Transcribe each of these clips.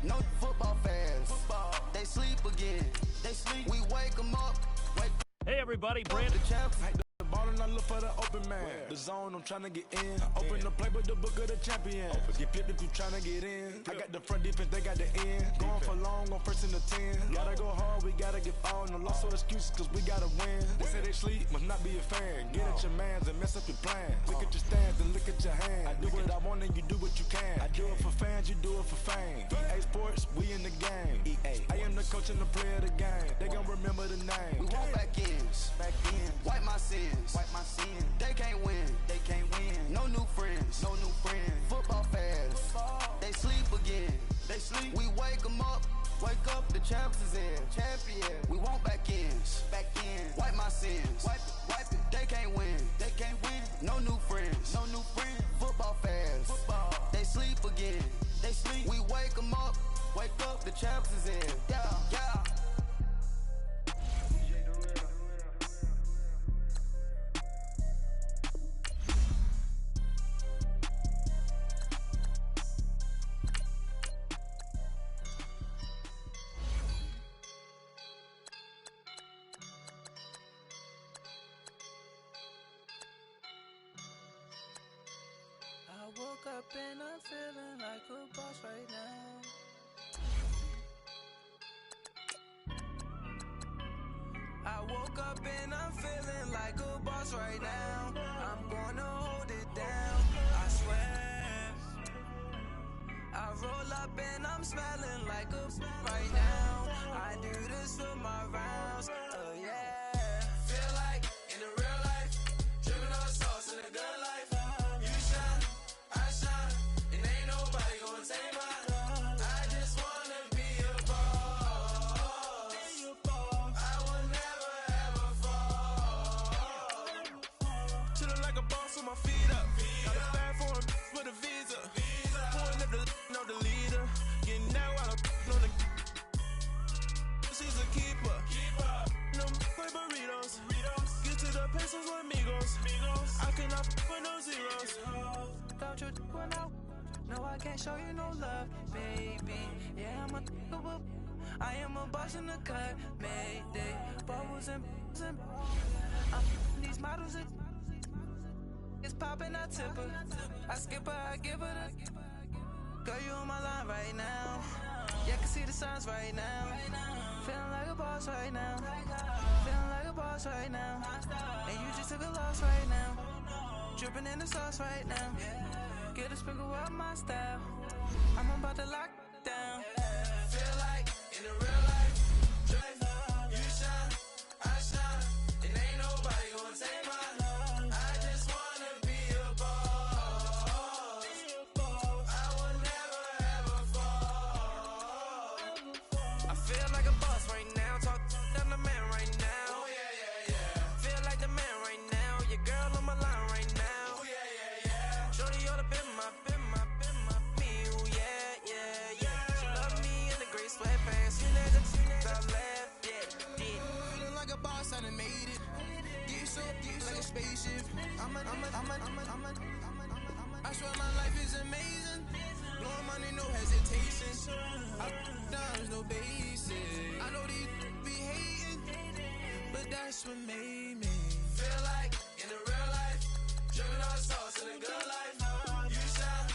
No football fans. They sleep again. They sleep. We wake them up. Hey everybody, Brandon. The champs. The ball and I look for the open man. The zone, I'm tryna get in. Open the playbook, the book of the champion. Get flipped if you tryna get in. I got the front defense, they got the end. Going for long, on first and the 10. Gotta go hard, we gotta give all. No loss or excuses, cause we gotta win. They say they sleep, must not be a fan. Get at your mans and mess up your plan. Look at your stands and look at your hands. I do what I want and you do what you can. I do it for fans, you do it for fame. EA Sports, we in the game. I am the coach and the player of the game. They gon' remember the name. We want back ends. Wipe my sins. They can't win. No new friends. Football fans. They sleep again. We wake them up. Wake up, the champs is in. Champion. We want back ends. Wipe my sins. Wipe it. They can't win. No new friends. Football fans. They sleep again. We wake them up. Wake up, the champs is in. Yeah. I woke up and I'm feeling like a boss right now. I woke up and I'm feeling like a boss right now. I'm gonna hold it down, I swear. I roll up and I'm smelling like a right now. I do this for my rounds, oh yeah. Feel like in the real life, dripping on sauce in the good life. You shine, I shine, and ain't nobody gonna take mine. I just wanna be a boss. I will never ever fall. Chillin' like a boss with my feet up. Got a bag for him with a visa. Pulling up know the leader. Getting that while I'm on the. She's a keeper. No play burritos. Get to the pesos with amigos. I cannot with no zeros. Without you going out. No, I can't show you no love, baby. Yeah, I am a boss in the cut. Mayday. Bubbles and these models are. It's poppin', I tip her. I skip her, I give her the. Girl, you on my line right now. Yeah, I can see the signs right now. Feeling like a boss right now. And you just took a loss right now. Dripping in the sauce right now. Get a sprinkle up my style. I'm about to lock down. Feel like in the real life. You shine, I shine. And ain't nobody gonna take mine. I just wanna be a boss. I will never ever fall. I feel like a boss right now. Talk to the man right now. Oh yeah. Feel like the man right now. Your girl on my line right now. Oh yeah. Shorty oughta been my me. Oh yeah. She love me in the gray sweatpants. You know the left, yeah. Feeling like a boss, I done made it. Get so like a spaceship. I swear my life is amazing. Blowing money, no hesitation. There's no basic. I know these be hating, but that's what made me feel like in the real life. Dripping on sauce in the good life. You shine,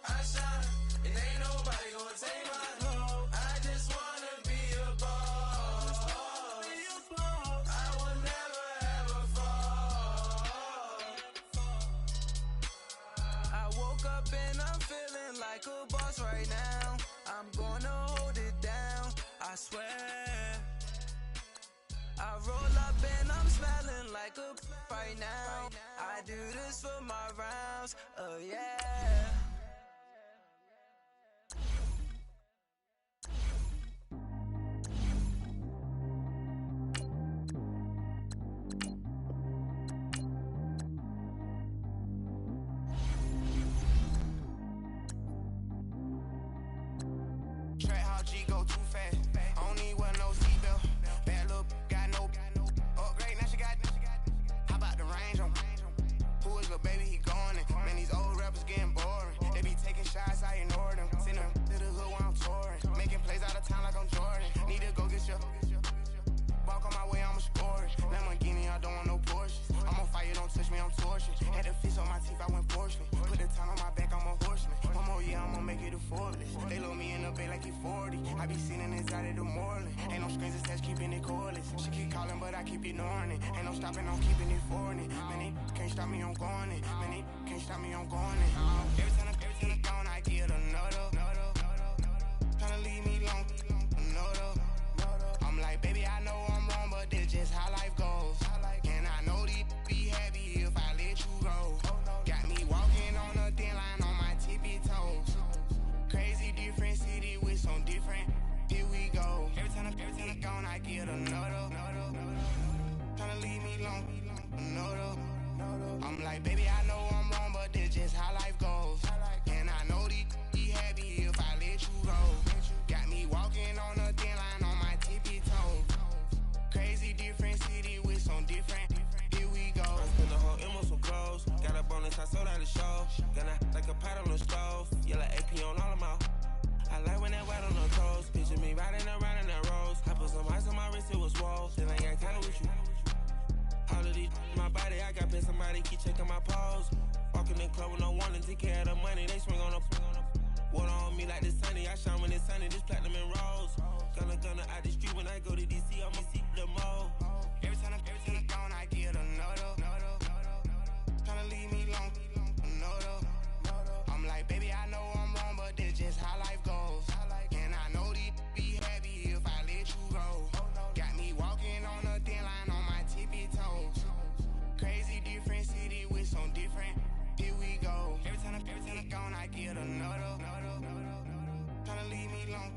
I shine, and ain't nobody gonna take mine. I just wanna be a boss. I will never ever fall. I woke up and I'm feeling like a boss right now. I'm gonna hold it down, I swear. I roll up and I'm smelling like a right now. I do this for my rounds, oh yeah. Track how G go too fast. I don't need wear no seatbelt. Bad look, got no upgrade. Now she got. How about the range on? Who is little baby? He going in. Man, these old rappers getting boring. make it effortless. They load me in the bay like he 40. I be seen inside of the Moreland. Ain't no screens attached, keeping it cordless. She keep calling, but I keep ignoring it. Ain't no stopping, I'm keeping it for it. Man, they can't stop me, I'm going it. Man, they can't stop me, I'm going it. Every time I'm gone, I get another. Tryna leave me long, another. I'm like, baby, I know I'm wrong, but this just how life goes. And I know these be happy if I let you go. Got me walking on a thin line on my tippy toes. Crazy different city with some different. Here we go. Every time I'm gone, I get another. Tryna leave me long, another. I'm like, baby, I know I'm wrong, but this just how life goes. And I know these be happy if I let you go. Got me walking on a thin line on my tippy toes. Crazy different city with some different. Here we go. I spent the whole M on some clothes. Got a bonus, I sold out the show. Gonna like a pot on the stove. Yellow AP on all of my. I like when that wet on the toes. Picture me riding around in that rose. I put some ice on my wrist, it was swole. Then I got kinda with you. All of these, my body, I got pissed. Somebody keep checking my pose. Walking in club with no warning, take care of the money. They swing on the. Water on me like the sunny. I shine when it's sunny. This platinum and rose. Gonna out the street when I go to DC. I'ma see the mo. Every time I'm gone, I get another. Tryna leave me long, another. I'm like, baby, I know I'm wrong, but this just how life goes. And I know these be happy if I let you go. Got me walking on a thin line on my tippy toes. Crazy different city with some different. Here we go. Every time I'm gone, I get another. Tryna leave me long.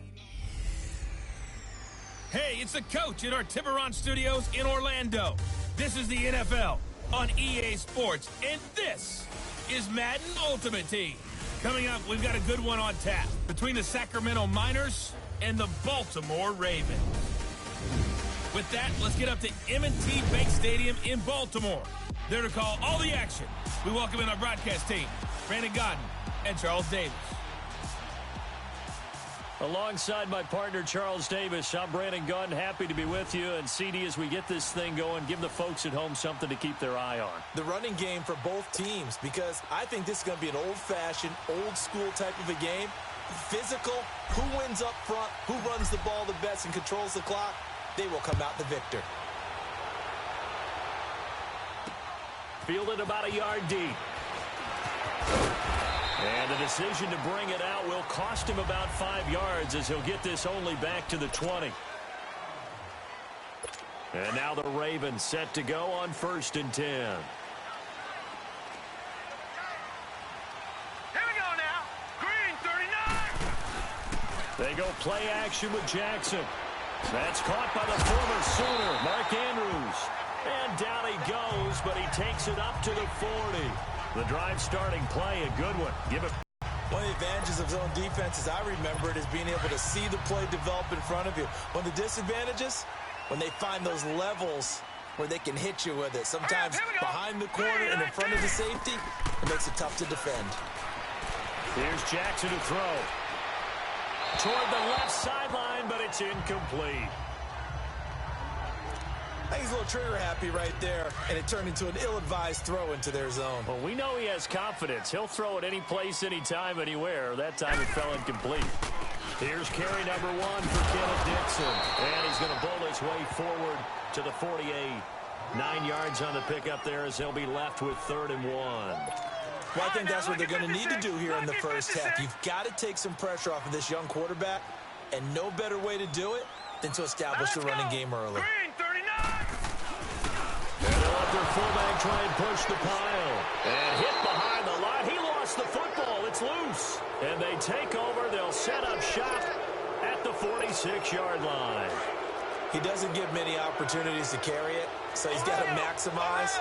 Hey, it's the coach at our Tiburon Studios in Orlando. This is the NFL on EA Sports, and this is Madden Ultimate Team. Coming up, we've got a good one on tap between the Sacramento Miners and the Baltimore Ravens. With that, let's get up to M&T Bank Stadium in Baltimore. There to call all the action. We welcome in our broadcast team, Brandon Godden and Charles Davis. Alongside my partner, Charles Davis, I'm Brandon Gunn. Happy to be with you. And CD, as we get this thing going, give the folks at home something to keep their eye on. The running game for both teams, because I think this is going to be an old-fashioned, old-school type of a game. Physical, who wins up front, who runs the ball the best and controls the clock, they will come out the victor. Fielded about a yard deep. And the decision to bring it out will cost him about 5 yards as he'll get this only back to the 20. And now the Ravens set to go on 1st and 10. Here we go now. Green 39. They go play action with Jackson. That's caught by the former Sooner, Mark Andrews. And down he goes, but he takes it up to the 40. The drive starting play, a good one. Give it. One of the advantages of zone defense, as I remember it, is being able to see the play develop in front of you. One of the disadvantages, when they find those levels where they can hit you with it. Sometimes behind the corner and in front of the safety, it makes it tough to defend. Here's Jackson to throw. Toward the left sideline, but it's incomplete. I think he's a little trigger happy right there, and it turned into an ill-advised throw into their zone. Well, we know he has confidence. He'll throw it any place, anytime, anywhere. That time it fell incomplete. Here's carry number 1 for Kenneth Dixon. And he's going to bowl his way forward to the 48. 9 yards on the pickup there as they'll be left with 3rd and 1. Well, I think that's what they're going to need to do here in the first half. You've got to take some pressure off of this young quarterback, and no better way to do it than to establish the running game early. And they'll let their fullback try and push the pile. And hit behind the line. He lost the football. It's loose. And they take over. They'll set up shop at the 46-yard line. He doesn't give many opportunities to carry it, so he's got to maximize.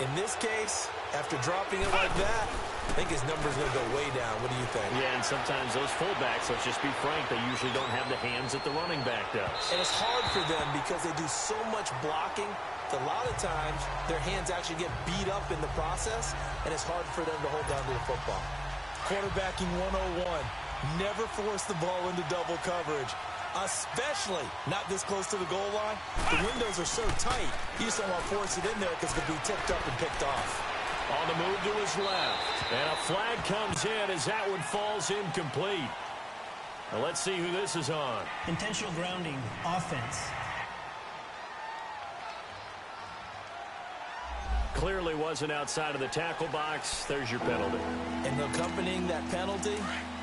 In this case, after dropping it like that, I think his number's going to go way down. What do you think? Yeah, and sometimes those fullbacks, let's just be frank, they usually don't have the hands that the running back does. And it's hard for them because they do so much blocking. A lot of times, their hands actually get beat up in the process, and it's hard for them to hold down to the football. Quarterbacking 101. Never force the ball into double coverage, especially not this close to the goal line. The windows are so tight, you just don't want to force it in there because it could be tipped up and picked off. On the move to his left. And a flag comes in as that one falls incomplete. Now let's see who this is on. Intentional grounding, offense. Clearly wasn't outside of the tackle box. There's your penalty. And accompanying that penalty,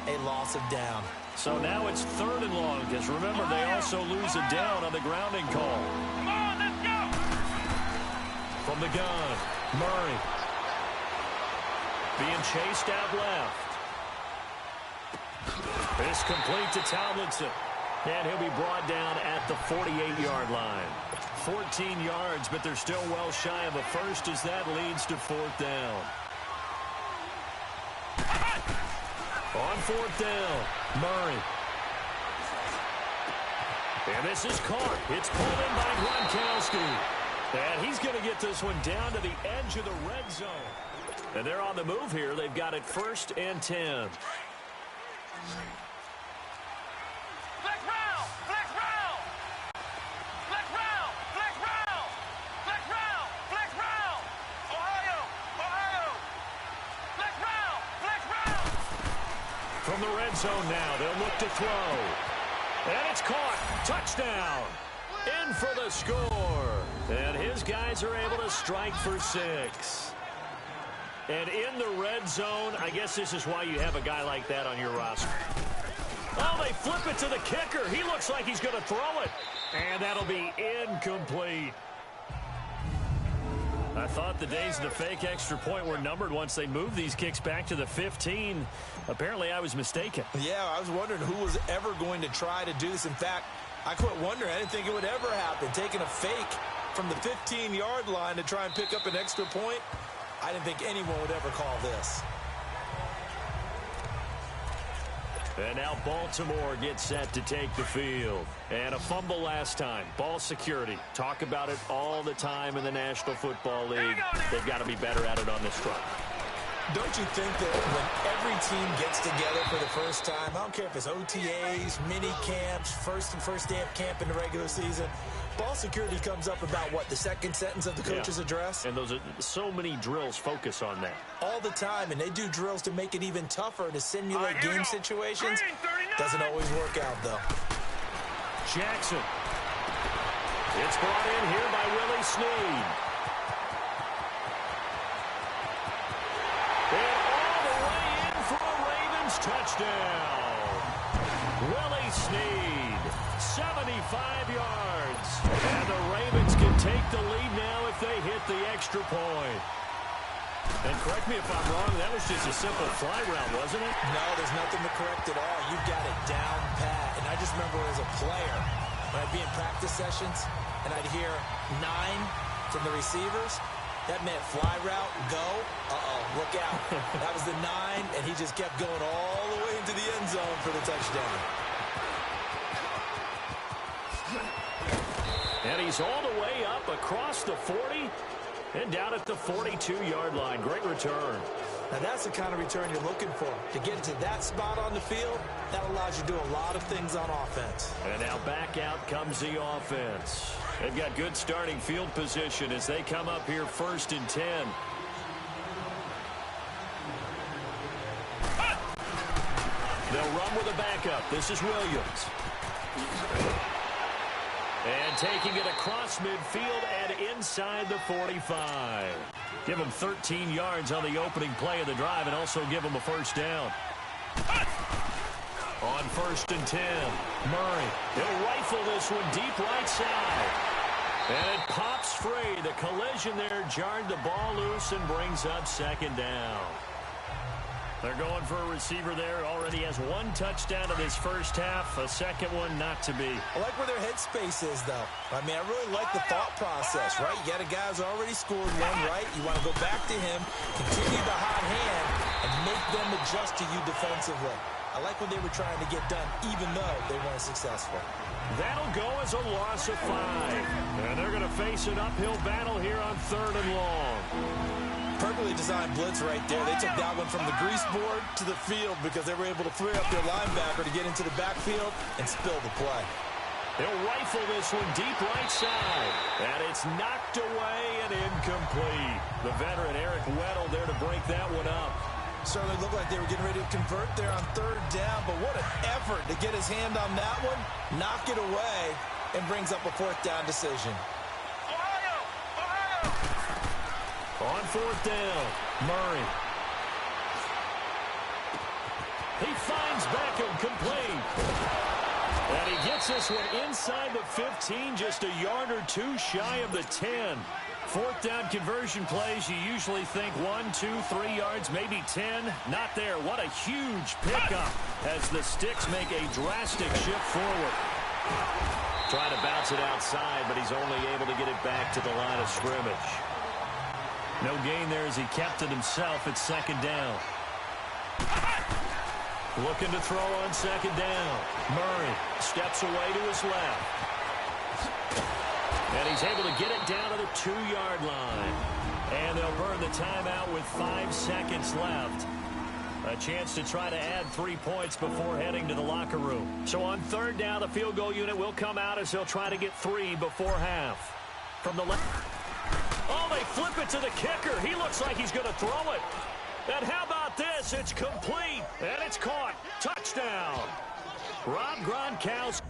a loss of down. So now it's 3rd and long, because remember, they also lose a down on the grounding call. Come on, let's go! From the gun, Murray. Being chased out left. It's complete to Tomlinson. And he'll be brought down at the 48-yard line. 14 yards, but they're still well shy of a first as that leads to 4th down. On 4th down, Murray. And this is caught. It's pulled in by Gronkowski. And he's going to get this one down to the edge of the red zone. And they're on the move here. They've got it 1st and 10. Flex round! Flex round! Flex round! Flex round! Flex round! Flex round! Ohio! Ohio! Flex round! Flex round! From the red zone now, they'll look to throw. And it's caught. Touchdown. In for the score. And his guys are able to strike for 6. And in the red zone, I guess this is why you have a guy like that on your roster. Oh, they flip it to the kicker. He looks like he's going to throw it. And that'll be incomplete. I thought the days of the fake extra point were numbered once they moved these kicks back to the 15. Apparently, I was mistaken. Yeah, I was wondering who was ever going to try to do this. In fact, I quit wondering. I didn't think it would ever happen. Taking a fake from the 15-yard line to try and pick up an extra point, I didn't think anyone would ever call this. And now Baltimore gets set to take the field. And a fumble last time. Ball security. Talk about it all the time in the National Football League. They've got to be better at it on this front. Don't you think that when every team gets together for the first time, I don't care if it's OTAs, mini camps, first day of camp in the regular season, ball security comes up about, what, the second sentence of the coach's address? And those are so many drills focus on that. All the time, and they do drills to make it even tougher to simulate game situations. Doesn't always work out, though. Jackson. It's brought in here by Willie Snead. And all the way in for a Ravens touchdown. Willie Snead, 75 yards. And the Ravens can take the lead now if they hit the extra point. And correct me if I'm wrong, that was just a simple fly route, wasn't it? No, there's nothing to correct at all. You've got it down pat. And I just remember as a player, when I'd be in practice sessions, and I'd hear 9 from the receivers, that meant fly route, go, look out. That was the 9, and he just kept going all the way into the end zone for the touchdown. And he's all the way up across the 40 and down at the 42-yard line. Great return. Now, that's the kind of return you're looking for. To get to that spot on the field, that allows you to do a lot of things on offense. And now back out comes the offense. They've got good starting field position as they come up here 1st and 10. They'll run with a backup. This is Williams. And taking it across midfield and inside the 45. Give them 13 yards on the opening play of the drive and also give them a first down. On 1st and 10, Murray. He'll rifle this one deep right side. And it pops free. The collision there jarred the ball loose and brings up 2nd down. They're going for a receiver there. Already has 1 touchdown in this first half. A second one not to be. I like where their headspace is, though. I mean, I really like the thought process, right? You got a guy who's already scored one, right? You want to go back to him, continue the hot hand, and make them adjust to you defensively. I like what they were trying to get done, even though they weren't successful. That'll go as a loss of 5. And they're going to face an uphill battle here on 3rd and long. Perfectly designed blitz right there. They took that one from the grease board to the field because they were able to free up their linebacker to get into the backfield and spill the play. He'll rifle this one deep right side. And it's knocked away and incomplete. The veteran Eric Weddle there to break that one up. Certainly looked like they were getting ready to convert there on third down, but what an effort to get his hand on that one, knock it away, and brings up a fourth down decision. On fourth down, Murray. He finds Beckham complete. And he gets this one inside the 15, just a yard or two shy of the 10. Fourth down conversion plays, you usually think 1, 2, 3 yards, maybe 10. Not there. What a huge pickup as the Sticks make a drastic shift forward. Trying to bounce it outside, but he's only able to get it back to the line of scrimmage. No gain there as he kept it himself at second down. Looking to throw on second down. Murray steps away to his left. And he's able to get it down to the 2-yard line. And they'll burn the timeout with 5 seconds left. A chance to try to add 3 points before heading to the locker room. So on third down, the field goal unit will come out as they'll try to get 3 before half. From the left. Oh, they flip it to the kicker. He looks like he's going to throw it. And how about this? It's complete. And it's caught. Touchdown. Rob Gronkowski.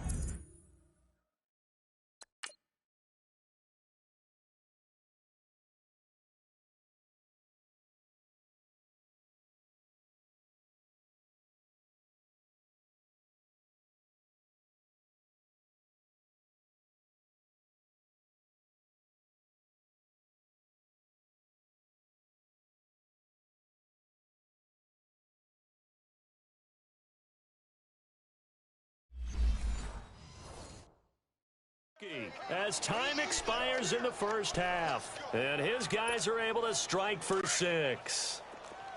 As time expires in the first half, and his guys are able to strike for 6.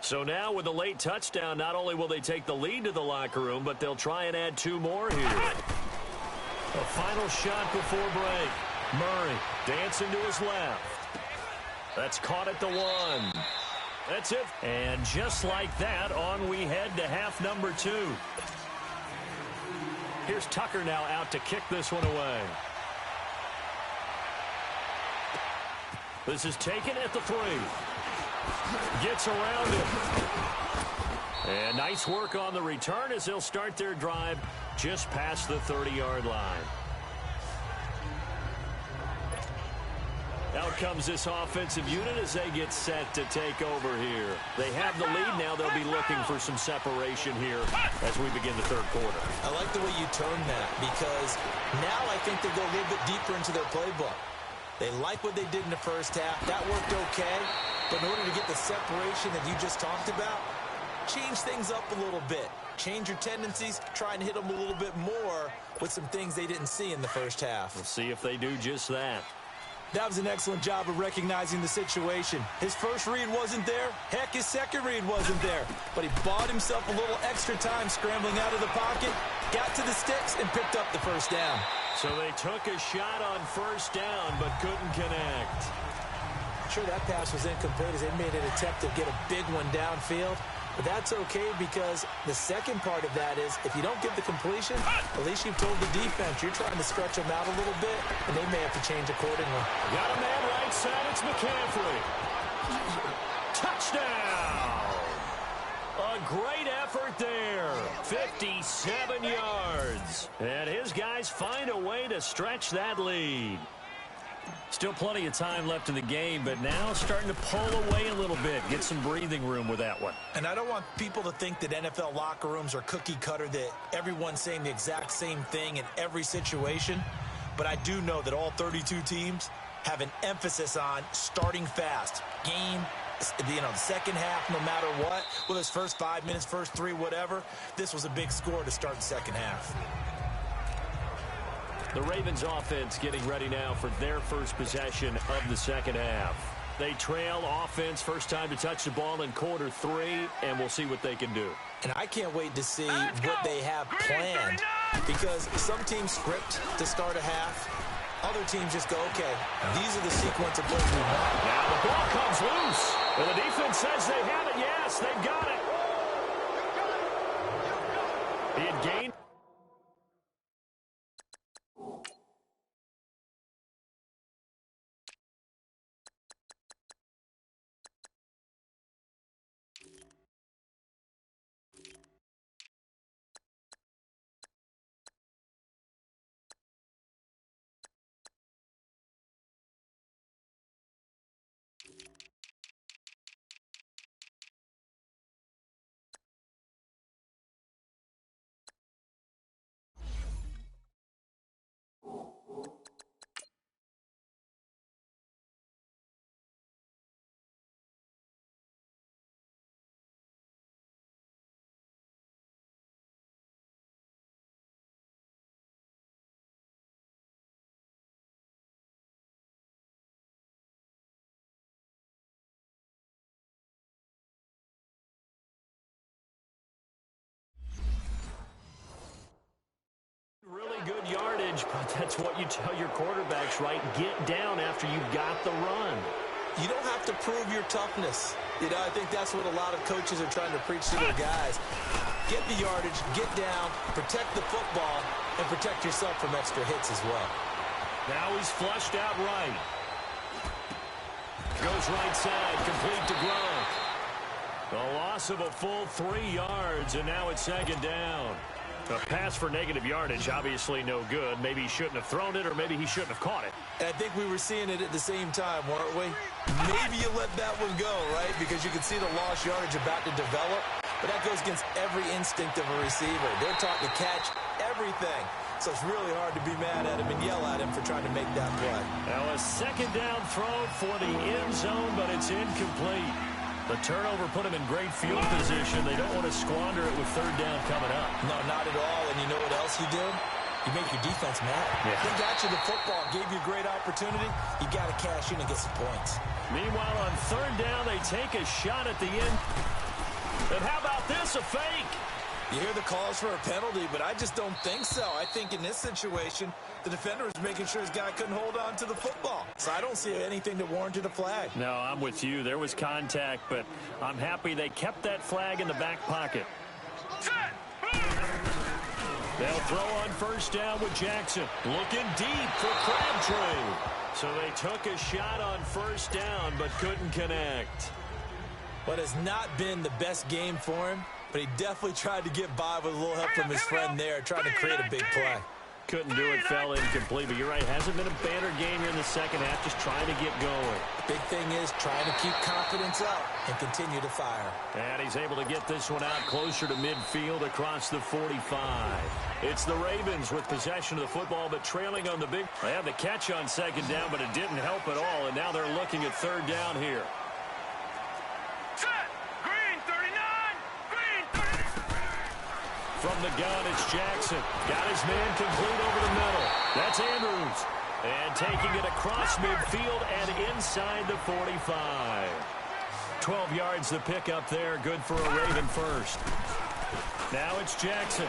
So now with the late touchdown, not only will they take the lead to the locker room, but they'll try and add 2 more here. A final shot before break. Murray dancing to his left. That's caught at the 1. That's it. And just like that, on we head to half number 2. Here's Tucker now out to kick this one away. This is taken at the 3. Gets around it. And nice work on the return as they'll start their drive just past the 30-yard line. Out comes this offensive unit as they get set to take over here. They have the lead now. They'll be looking for some separation here as we begin the third quarter. I like the way you turned that because now I think they go a little bit deeper into their playbook. They like what they did in the first half. That worked okay. But in order to get the separation that you just talked about, change things up a little bit. Change your tendencies. Try and hit them a little bit more with some things they didn't see in the first half. We'll see if they do just that. That was an excellent job of recognizing the situation. His first read wasn't there. Heck, his second read wasn't there. But he bought himself a little extra time scrambling out of the pocket, got to the sticks, and picked up the first down. So they took a shot on first down, but couldn't connect. Sure, that pass was incomplete as they made an attempt to get a big one downfield. But that's okay because the second part of that is if you don't get the completion, at least you've told the defense you're trying to stretch them out a little bit, and they may have to change accordingly. Got a man right side. It's McCaffrey. Touchdown. A great effort there. 57 yards. And his guys find a way to stretch that lead. Still plenty of time left in the game, but now starting to pull away a little bit. Get some breathing room with that one. And I don't want people to think that NFL locker rooms are cookie cutter, that everyone's saying the exact same thing in every situation. But I do know that all 32 teams have an emphasis on starting fast. Game, the second half, no matter what, whether it's first 5 minutes, first 3, whatever, this was a big score to start the second half. The Ravens offense getting ready now for their first possession of the second half. They trail offense, first time to touch the ball in quarter 3, and we'll see what they can do. And I can't wait to see what they have planned because some teams script to start a half. Other teams just go, okay, these are the sequence of plays we want. Now the ball comes loose. And the defense says they have it. Yes, they've got it. He had gained. good yardage, but that's what you tell your quarterbacks, right? Get down after you've got the run. You don't have to prove your toughness. I think that's what a lot of coaches are trying to preach to their guys. Get the yardage, get down, protect the football, and protect yourself from extra hits as well. Now he's flushed out right. Goes right side, complete to Gronk. A loss of a full 3 yards, and now it's second down. A pass for negative yardage, obviously no good. Maybe he shouldn't have thrown it, or maybe he shouldn't have caught it. I think we were seeing it at the same time, weren't we? Maybe you let that one go, right? Because you can see the lost yardage about to develop. But that goes against every instinct of a receiver. They're taught to catch everything. So it's really hard to be mad at him and yell at him for trying to make that play. Now a second down throw for the end zone, but it's incomplete. The turnover put him in great field position. They don't want to squander it with third down coming up. No, not at all. And you know what else you did? You make your defense mad. Yeah. They got you the football, gave you a great opportunity. You got to cash in and get some points. Meanwhile, on third down, they take a shot at the end. And how about this, a fake? You hear the calls for a penalty, but I just don't think so. I think in this situation, the defender was making sure his guy couldn't hold on to the football. So I don't see anything that warranted a flag. No, I'm with you. There was contact, but I'm happy they kept that flag in the back pocket. They'll throw on first down with Jackson. Looking deep for Crabtree. So they took a shot on first down, but couldn't connect. But has not been the best game for him, but he definitely tried to get by with a little help from his friend there, trying to create a big play. Couldn't do it, fell incomplete, but you're right, hasn't been a banner game here in the second half, just trying to get going. Big thing is trying to keep confidence up and continue to fire. And he's able to get this one out closer to midfield across the 45. It's the Ravens with possession of the football, but trailing on the big. They had the catch on second down, but it didn't help at all, and now they're looking at third down here. From the gun, it's Jackson. Got his man complete over the middle. That's Andrews. And taking it across midfield and inside the 45. 12 yards the pick up there. Good for a Raven first. Now it's Jackson.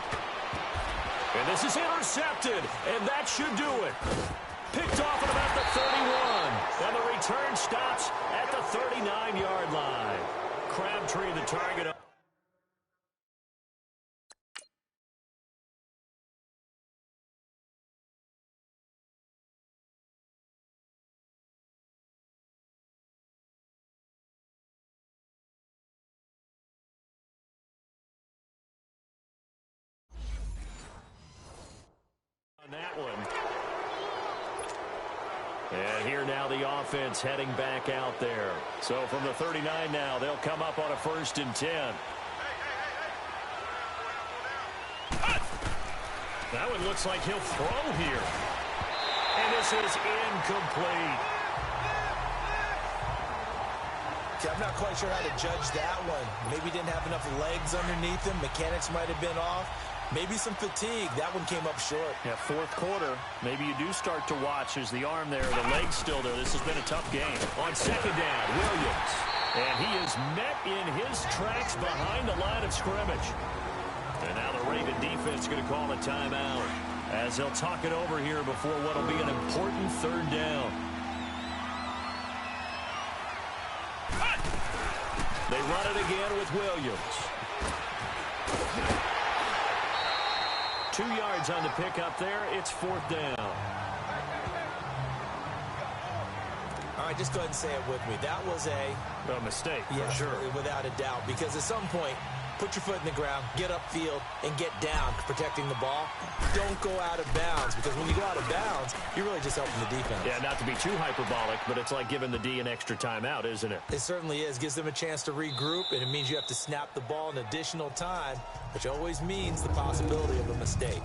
And this is intercepted. And that should do it. Picked off at about the 31. And the return stops at the 39-yard line. Crabtree the target. That one. And here now the offense heading back out there. So from the 39 now, they'll come up on a 1st and 10. That one looks like he'll throw here. And this is incomplete. I'm not quite sure how to judge that one. Maybe didn't have enough legs underneath him. Mechanics might have been off. Maybe some fatigue. That one came up short. Yeah, fourth quarter. Maybe you do start to watch as the arm there, the leg's still there. This has been a tough game. On second down, Williams. And he is met in his tracks behind the line of scrimmage. And now the Raven defense going to call a timeout as they'll talk it over here before what will be an important third down. They run it again with Williams. 2 yards on the pickup there. It's 4th down. All right, just go ahead and say it with me. That was a mistake, for sure. Without a doubt. Because at some point, put your foot in the ground, get upfield, and get down protecting the ball. Don't go out of bounds, because when you go out of bounds, you're really just helping the defense. Yeah, not to be too hyperbolic, but it's like giving the D an extra timeout, isn't it? It certainly is. Gives them a chance to regroup, and it means you have to snap the ball in additional time, which always means the possibility of a mistake.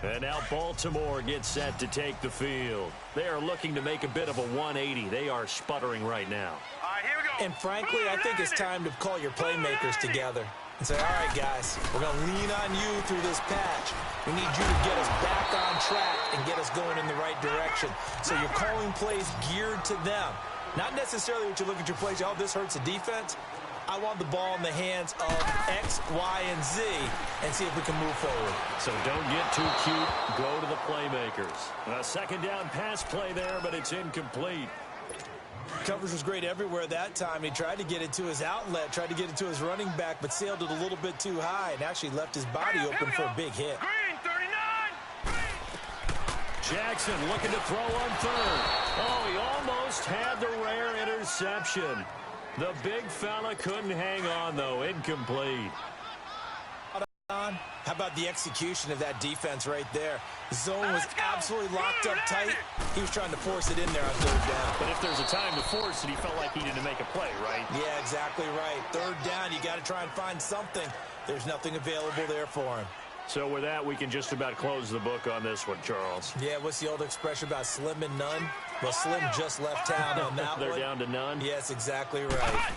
And now Baltimore gets set to take the field. They are looking to make a bit of a 180. They are sputtering right now. All right, here we go. And frankly, I think it's time to call your playmakers together and say, all right, guys, we're going to lean on you through this patch. We need you to get us back on track and get us going in the right direction. So you're calling plays geared to them. Not necessarily what you look at your plays, oh, this hurts the defense. I want the ball in the hands of X, Y, and Z and see if we can move forward. So don't get too cute. Go to the playmakers. A second down pass play there, but it's incomplete. Coverage was great everywhere that time. He tried to get it to his outlet, tried to get it to his running back, but sailed it a little bit too high and actually left his body open for a big hit. Green, 39. Jackson looking to throw on third. Oh, he almost had the rare interception. The big fella couldn't hang on, though. Incomplete. How about the execution of that defense right there? The zone was absolutely locked up tight. He was trying to force it in there on third down. But if there's a time to force it, he felt like he needed to make a play, right? Yeah, exactly right. Third down, you got to try and find something. There's nothing available there for him. So with that, we can just about close the book on this one, Charles. Yeah, what's the old expression about slim and none? Well, Slim just left town on that They're one. down to none? Yes, exactly right.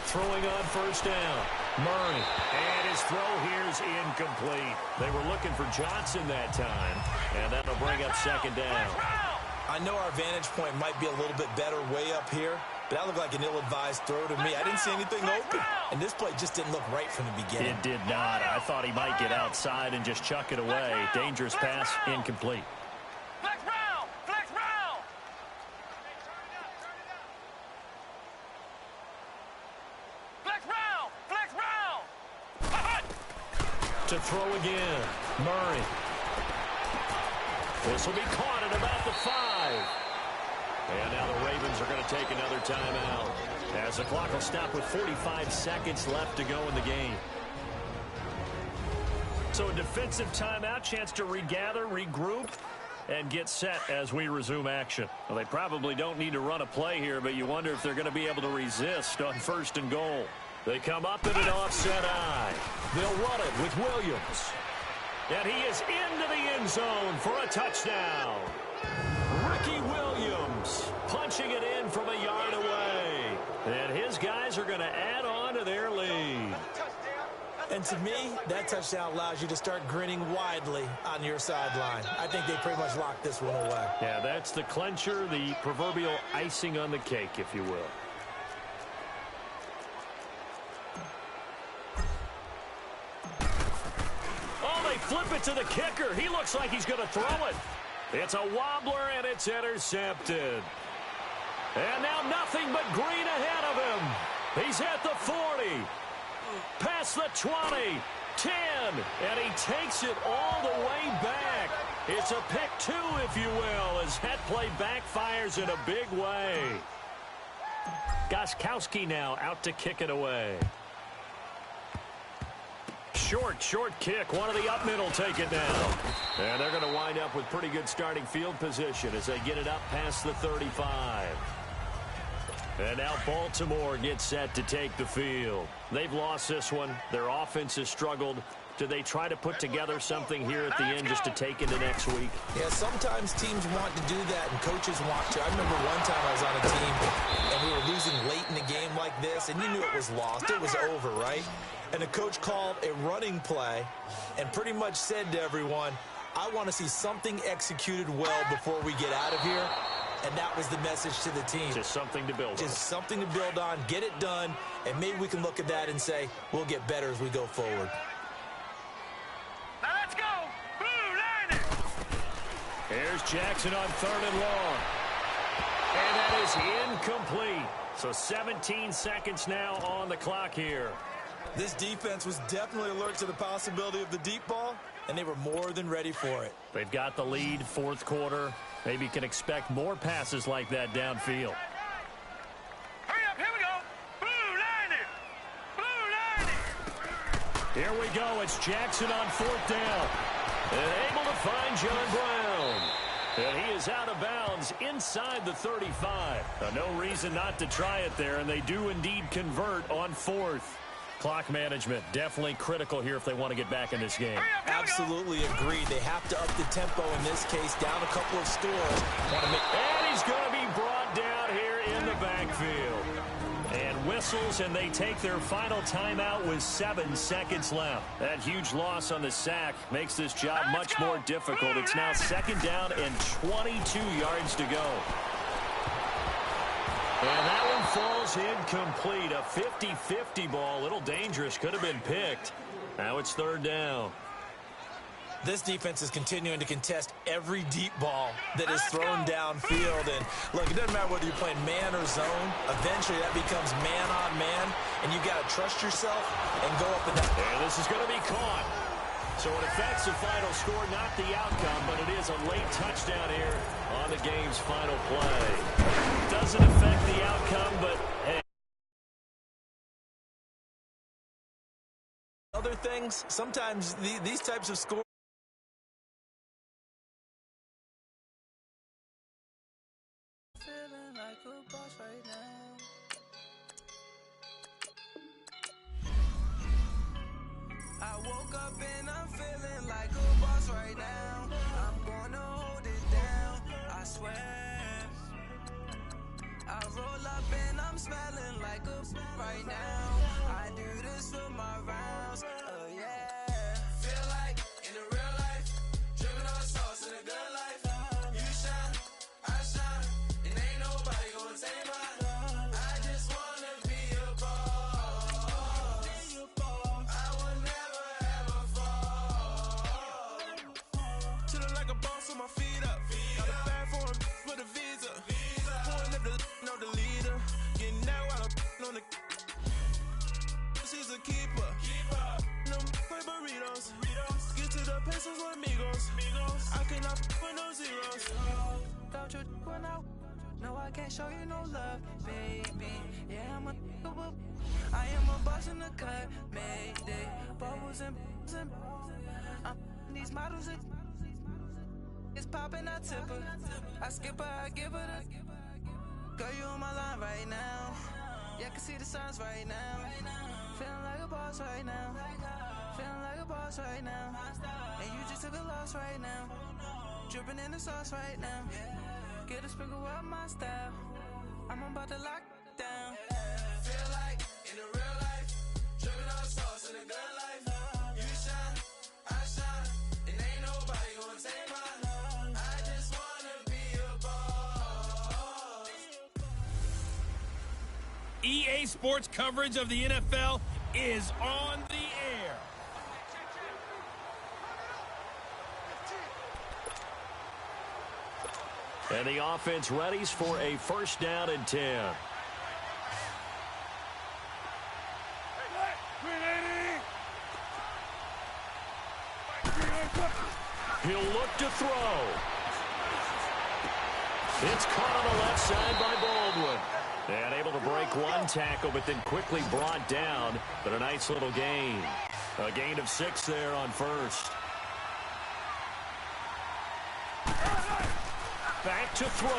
Throwing on first down. Murray. And his throw here is incomplete. They were looking for Johnson that time. And that'll bring up second down. I know our vantage point might be a little bit better way up here, but that looked like an ill-advised throw to me. I didn't see anything open, and this play just didn't look right from the beginning. It did not. I thought he might get outside and just chuck it away. Dangerous pass, incomplete. Flex round. Flex round. Flex round. Flex round. To throw again. Murray. This will be caught at about the 5. And now the Ravens are going to take another timeout as the clock will stop with 45 seconds left to go in the game. So a defensive timeout, chance to regather, regroup, and get set as we resume action. Well, they probably don't need to run a play here, but you wonder if they're going to be able to resist on first and goal. They come up in an offset eye. They'll run it with Williams. And he is into the end zone for a touchdown. Ricky Williams punching it in from a yard away. And his guys are going to add on to their lead. And to me, that touchdown allows you to start grinning widely on your sideline. I think they pretty much locked this one away. Yeah, that's the clincher, the proverbial icing on the cake, if you will. They flip it to the kicker. He looks like he's going to throw it. It's a wobbler, and it's intercepted. And now nothing but green ahead of him. He's at the 40. Past the 20. 10. And he takes it all the way back. It's a pick 2, if you will, as that play backfires in a big way. Gostkowski now out to kick it away. Short kick. One of the up middle take it down. And they're going to wind up with pretty good starting field position as they get it up past the 35. And now Baltimore gets set to take the field. They've lost this one. Their offense has struggled. Do they try to put together something here at the end just to take into next week? Yeah, sometimes teams want to do that and coaches want to. I remember one time I was on a team and we were losing late in the game like this, and you knew it was lost. It was over, right? And the coach called a running play and pretty much said to everyone, I want to see something executed well before we get out of here. And that was the message to the team. Just something to build on. Just something to build on, get it done, and maybe we can look at that and say, we'll get better as we go forward. Now let's go. Blue line it. Here's Jackson on 3rd and long. And that is incomplete. So 17 seconds now on the clock here. This defense was definitely alert to the possibility of the deep ball, and they were more than ready for it. They've got the lead, 4th quarter. Maybe you can expect more passes like that downfield. Hurry up, here we go. Blue line it. Blue line it. Here we go. It's Jackson on 4th down. And able to find John Brown. And he is out of bounds inside the 35. No reason not to try it there, and they do indeed convert on 4th. Clock management definitely critical here if they want to get back in this game. Absolutely agreed. They have to up the tempo in this case, down a couple of scores. And he's going to be brought down here in the backfield. And whistles, and they take their final timeout with 7 seconds left. That huge loss on the sack makes this job much more difficult. It's now 2nd down and 22 yards to go. And that one falls incomplete. A 50-50 ball. A little dangerous. Could have been picked. Now it's third down. This defense is continuing to contest every deep ball that is thrown downfield. And, look, it doesn't matter whether you're playing man or zone. Eventually, that becomes man on man, and you've got to trust yourself and go up and down. And this is going to be caught. So it affects the final score, not the outcome, but it is a late touchdown here on the game's final play. Doesn't affect the outcome, but, hey. Other things, sometimes these types of scores. Feeling like a boss right now. I woke up and I'm feeling like a boss right now. I'm gonna hold it down, I swear. I roll up and I'm smelling like a right now. I do this for my rounds, yeah. Feel like in the real life, dripping on sauce in a good life. You shine, I shine, and ain't nobody gonna take mine. I just wanna be a boss. I will never ever fall. Chillin' like a boss with my feet up. Got a bag for the visa. Pulling up the leader. Getting out while I'm on the. She's a keeper. No play burritos. Get to the pesos with amigos. I cannot with no zeros. Don't you run out? No, I can't show you no love, baby. Yeah, I'm a I am a boss in the cut, mayday. Bubbles and I'm these models. It's popping, I tip her. I skip her, I give her the. Girl, you on my line right now. Yeah, I can see the signs right now. Feeling like a boss right now. Feeling like a boss right now. And you just took a loss right now. Dripping in the sauce right now. Get a sprinkle up my style. I'm about to lock down. Feel like in the real life, dripping on sauce in a good life. You shine, I shine, and ain't nobody gonna take mine. I just wanna be a boss. EA Sports coverage of the NFL is on the air. And the offense readies for a first down and 10. He'll look to throw. It's caught on the left side by Baldwin. And able to break one tackle, but then quickly brought down. But a nice little gain. A gain of 6 there on first. Back to throw.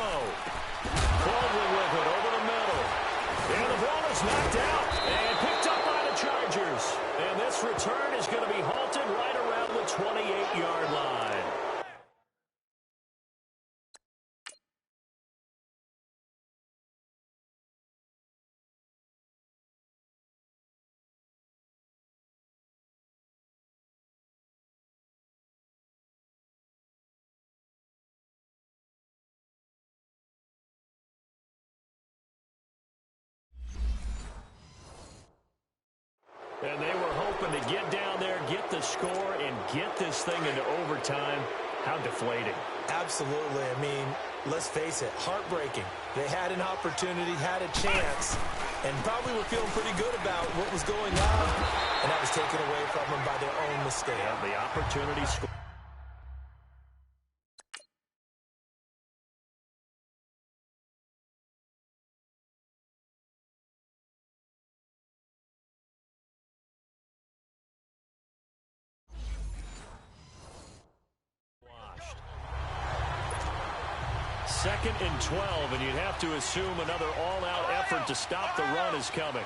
Baldwin with it over the middle. And the ball is knocked out and picked up by the Chargers. And this return is going to be halted right around the 28-yard line. And they were hoping to get down there, get the score, and get this thing into overtime. How deflating. Absolutely. I mean, let's face it, heartbreaking. They had an opportunity, had a chance, and probably were feeling pretty good about what was going on, and that was taken away from them by their own mistake. Yeah, the opportunity score. Second and 12, and you'd have to assume another all-out effort to stop the run is coming.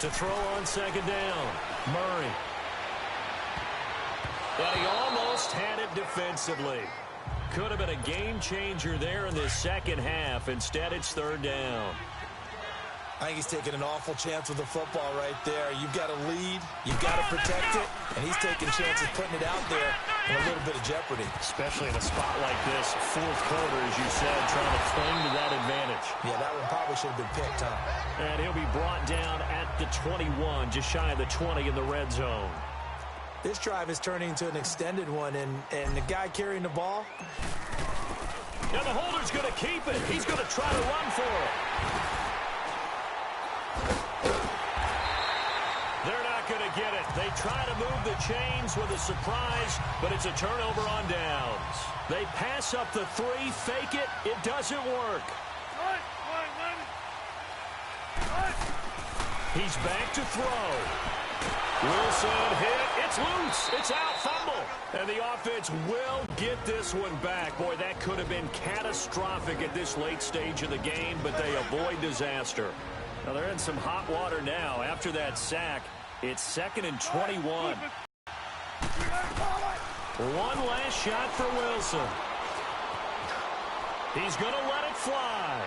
To throw on second down, Murray. And he almost had it defensively. Could have been a game changer there in this second half. Instead, it's third down. I think he's taking an awful chance with the football right there. You've got to lead, you've got to protect it, and he's taking chances putting it out there. in a little bit of jeopardy. Especially in a spot like this, fourth quarter, as you said, trying to cling to that advantage. Yeah, that one probably should have been picked, huh? And he'll be brought down at the 21, just shy of the 20 in the red zone. This drive is turning into an extended one, and the guy carrying the ball. Now the holder's going to keep it. He's going to try to run for it. They're not going to get it. They try to move the chains with a surprise, but it's a turnover on downs. They pass up the 3, fake it. It doesn't work. He's back to throw. Wilson hit. It's loose. It's out. Fumble. And the offense will get this one back. Boy, that could have been catastrophic at this late stage of the game, but they avoid disaster. Now they're in some hot water now. After that sack, it's 2nd and 21. One last shot for Wilson. He's going to let it fly.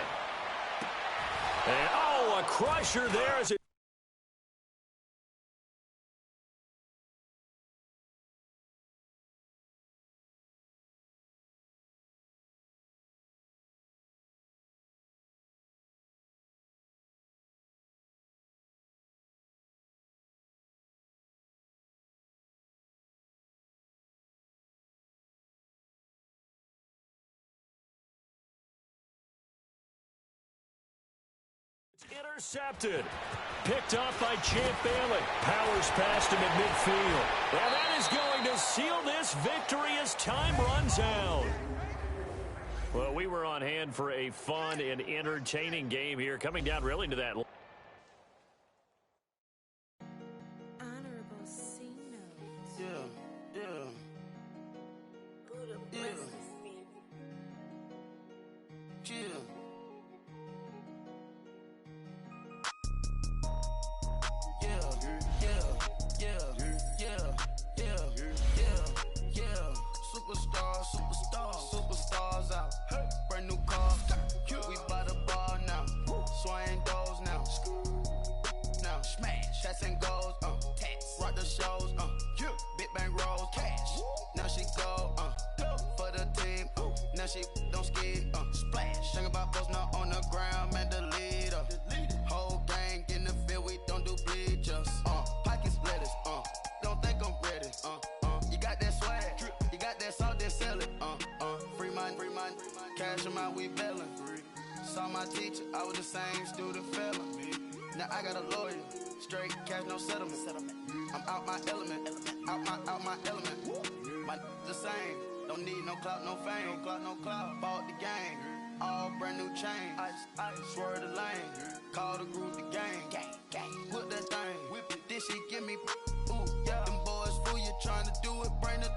And, oh, a crusher there as it. Intercepted. Picked off by Champ Bailey. Powers past him at midfield. And that is going to seal this victory as time runs out. Well, we were on hand for a fun and entertaining game here, coming down really to that. Honorable C notes. Yeah. Buddha Yeah. blesses me. Chill. Superstars out. Brand new car. We by the bar now. Swaying doors now. Now smash. Shots and goals. Rock the shows. Big bang rolls. Cash. Now she go. For the team. Now she don't skid. Splash. Think about post now on the ground. Man, the leader. Whole gang in the field. We don't do bleachers. Pocket splitters. Don't think I'm ready. You got that swag. You got that salt, then sell it. Free mind. Cash amount, we bailin'. Saw my teacher, I was the same student felon. Now I got a lawyer. Straight cash, no settlement. I'm out my element. Out my element. My the same. Don't need no clout, no fame. No clout. Bought the game. All brand new chain. Ice. Swerve the lane. Call the group the gang. Whip that thing. Whip it. This shit give me. Ooh, yeah. Them boys fool you trying to do it. Bring the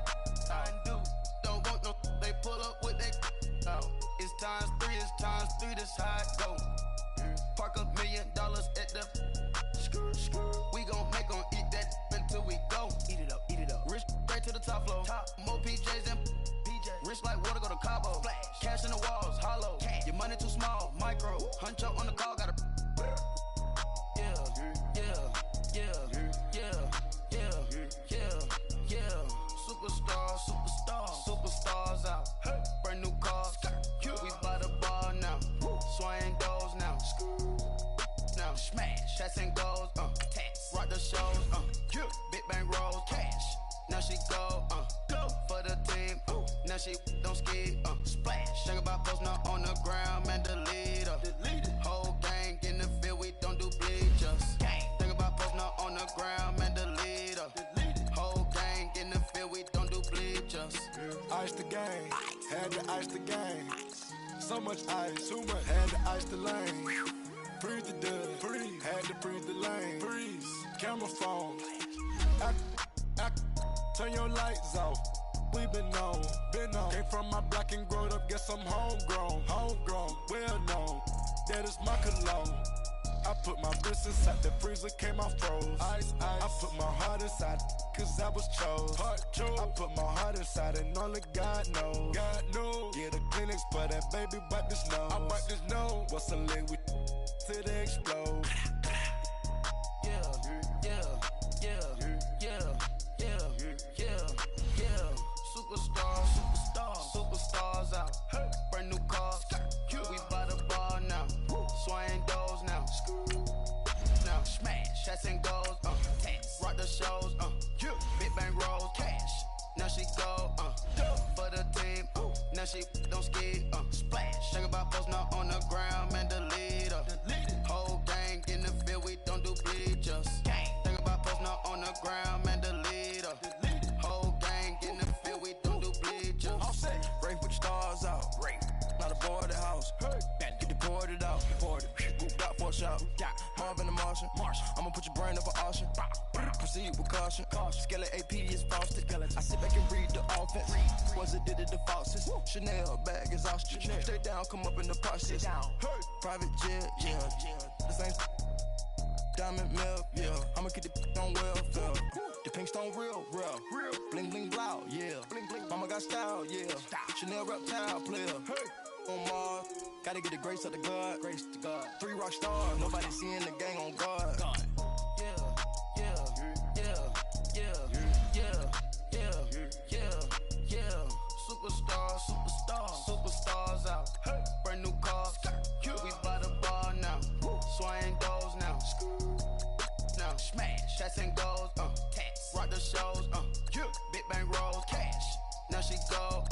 don't want no. They pull up with that. It's times 3. That's how it go. Park $1 million at the. We gon' make 'em eat that until we go. Eat it up. Rich straight to the top floor. More PJs than PJs. Rich like water, go to Cabo. Flash. Cash in the walls, hollow. Cash. Your money too small, micro. Hunch up on the call, gotta. Superstars out. Brand new cars. We by the bar now. Swaying doors now. Now smash. Shots and goals. Rock the shows. Big bang rolls. Cash. Now she go. For the team. Now she don't skid. Splash. Think about post now on the ground. Man, the leader. Whole gang in the field. We don't do bleachers. Think about post now on the ground. Man, the leader. Whole gang in the field. We don't do bleachers. Ice the game, had to ice the game. So much ice, too much, had to ice the lane. Freeze the dub, freeze, had to freeze the lane. Freeze, camera phone. Turn your lights off. We been on. Came from my block and growed up, guess I'm homegrown, well known. That is my cologne. I put my wrist inside the freezer, came out froze. Ice. I put my heart inside, cause I was chose. I put my heart inside and only God knows. Yeah, the clinics for that baby wipe this nose. I wipe this nose. What's a leg with till they explode? Now she don't skid, splash. Think about posting up on the ground, man, delete her. Whole gang in the field, we don't do bleachers. Think about posting up on the ground, man, delete her. Whole gang in the field, we don't do bleachers. Race with the stars out. Not a boarded house. Get the boarded out. Moved out for a shot. Marvin the Martian. I'ma put your brain up for auction. Proceed with caution. Skeleton AP is frosted. I sit back and read the offense. Was it did it the faucets? Chanel bag is ostrich. Stay down, come up in the process. Private jet, yeah. The same diamond milk, yeah. I'ma keep the on welfare. The pink stone real. Bling bling blow, yeah. Mama got style, yeah. Chanel reptile player. On Mars, gotta get the grace of the God. 3 rock stars, nobody seeing the gang on guard. Superstars out. Brand new cars. We by the bar now. Swaying doors now. Now smash. Shots and goals. Rock the shows. Big bang rolls. Cash. Now she go.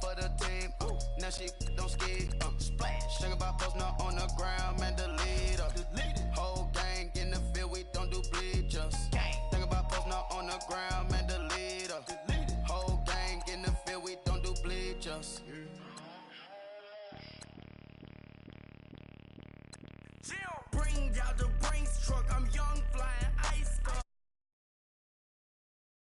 For the team. Now she don't skid. Splash. Think about posting up on the ground, man, delete her. Whole gang in the field, we don't do bleachers. Think about posting up on the ground, man, delete her. Whole gang in the field, we don't do bleachers. Bring out the